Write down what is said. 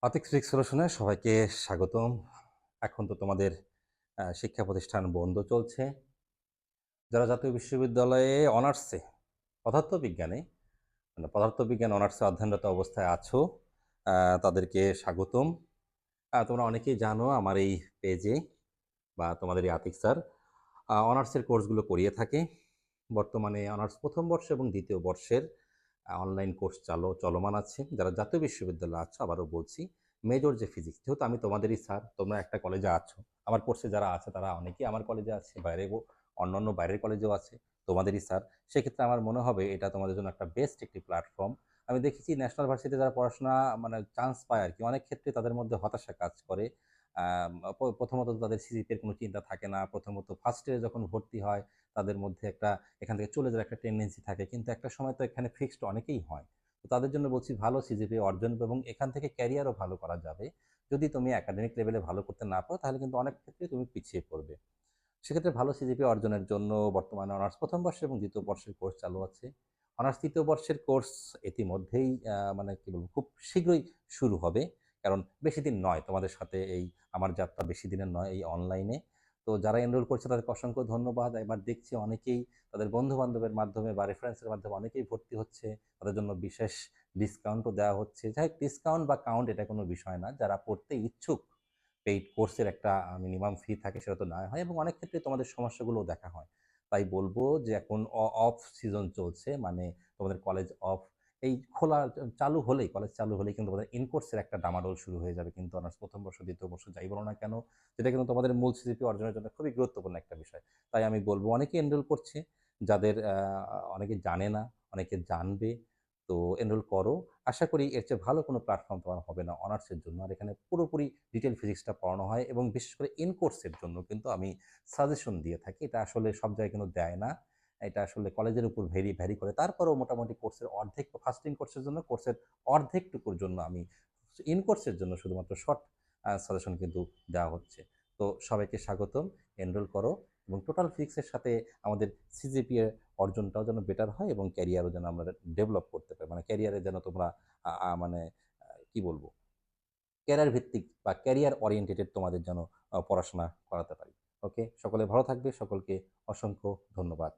অতিক physics সলিউশনে সবাইকে স্বাগতম। এখন তো তোমাদের শিক্ষা প্রতিষ্ঠান বন্ধ চলছে। যারা জাতীয় বিশ্ববিদ্যালয়ে অনার্সে পদার্থবিজ্ঞানে পদার্থবিজ্ঞান অনার্সে অধ্যয়নরত অবস্থায় আছো, তাদেরকে স্বাগতম। তোমরা অনেকেই জানো আমার এই পেজে বা তোমাদের এই আতিক স্যার অনার্সের কোর্সগুলো করিয়ে থাকে। বর্তমানে অনার্স প্রথম বর্ষ এবং দ্বিতীয় বর্ষের অনলাইন কোর্স চলমান আছে। যারা জাতীয় বিশ্ববিদ্যালয়ে আছো, আবারও বলছি, মেজর যে ফিজিক্স, যেহেতু আমি তোমাদেরই স্যার, তোমরা একটা কলেজে আছো, আমার কোর্সে যারা আছে তারা অনেকেই আমার কলেজে আছে, অন্যান্য বাইরের কলেজেও আছে, তোমাদেরই স্যার। সেক্ষেত্রে আমার মনে হবে এটা তোমাদের জন্য একটা বেস্ট একটি প্ল্যাটফর্ম। আমি দেখেছি ন্যাশনাল ভার্সিটিতে যারা পড়াশোনা চান্স পায় আর কি, অনেক ক্ষেত্রে তাদের মধ্যে হতাশা কাজ করে। প্রথমত তাদের সিজিপিএর কোনো চিন্তা থাকে না, প্রথমত ফার্স্ট ইয়ারে যখন ভর্তি হয় তাদের মধ্যে একটা এখান থেকে চলে যাওয়ার একটা টেন্ডেন্সি থাকে, কিন্তু একটা সময় তো এখানে ফিক্সড অনেকেই হয়। তো তাদের জন্য বলছি ভালো সিজিপিএ অর্জন এবং এখান থেকে ক্যারিয়ারও ভালো করা যাবে। যদি তুমি একাডেমিক লেভেলে ভালো করতে না পারো তাহলে কিন্তু অনেক ক্ষেত্রে তুমি পিছিয়ে পড়বে। সেক্ষেত্রে ভালো সিজিপিএ অর্জনের জন্য বর্তমানে অনার্স প্রথম বর্ষ এবং দ্বিতীয় বর্ষের কোর্স চালু আছে। অনার্স তৃতীয় বর্ষের কোর্স ইতিমধ্যেই কি বলবো, খুব শীঘ্রই শুরু হবে। কারণ বেশি দিন নয় তোমাদের সাথে এই আমার যাত্রা, বেশি দিনের নয় এই অনলাইনে। তো যারা এনরোল করছে তাদেরকে অসংখ্য ধন্যবাদ। এবার দেখছি অনেকেই তাদের বন্ধু বান্ধবের মাধ্যমে বা রেফারেন্সের মাধ্যমে অনেকেই ভর্তি হচ্ছে। তাদের জন্য বিশেষ ডিসকাউন্টও দেওয়া হচ্ছে। যাই হোক, ডিসকাউন্ট বা কাউন্ট এটা কোনো বিষয় না। যারা পড়তে ইচ্ছুক, পেইড কোর্সের একটা মিনিমাম ফি থাকে, সেটা তো নেওয়া হয় এবং অনেক ক্ষেত্রে তোমাদের সমস্যাগুলোও দেখা হয়। তাই বলবো যে এখন অফ সিজন চলছে, মানে তোমাদের কলেজ অফ, এই খোলা চালু হলেই, কলেজ চালু হলেই কিন্তু তোমাদের ইন কোর্সের একটা ডামাডোল শুরু হয়ে যাবে। কিন্তু অনার্স প্রথম বর্ষ দ্বিতীয় বর্ষ যাই বলো না কেন, যেটা কিন্তু তোমাদের মূল সিজিপি অর্জনের জন্য খুবই গুরুত্বপূর্ণ একটা বিষয়। তাই আমি বলবো অনেকে এনরোল করছে, যাদের অনেকে জানে না, অনেকে জানবে। তো এনরোল করো। আশা করি এর চেয়ে ভালো কোনো প্ল্যাটফর্ম তোমার হবে না অনার্সের জন্য। আর এখানে পুরোপুরি ডিটেল ফিজিক্সটা পড়ানো হয় এবং বিশেষ করে ইন কোর্সের জন্য কিন্তু আমি সাজেশন দিয়ে থাকি। এটা আসলে সব জায়গায় কিন্তু দেয় না। এটা আসলে কলেজের উপর ভ্যারি করে। তারপরেও মোটামুটি কোর্সের অর্ধেক, ফার্স্ট ইন কোর্সের জন্য কোর্সের অর্ধেকটুকুর জন্য আমি ইন কোর্সের জন্য শুধুমাত্র শর্ট সাজেশন কিন্তু দেওয়া হচ্ছে। তো সবাইকে স্বাগতম, এনরোল করো এবং টোটাল ফিজিক্সের সাথে আমাদের সিজিপিএ অর্জনটাও যেন বেটার হয় এবং ক্যারিয়ারও যেন আমরা ডেভেলপ করতে পারি, মানে ক্যারিয়ারে যেন তোমরা মানে কি বলবো, ক্যারিয়ার ভিত্তিক বা ক্যারিয়ার ওরিয়েন্টেড তোমাদের যেন পড়াশোনা করাতে পারি। ওকে, সকলে ভালো থাকবে, সকলকে অসংখ্য ধন্যবাদ।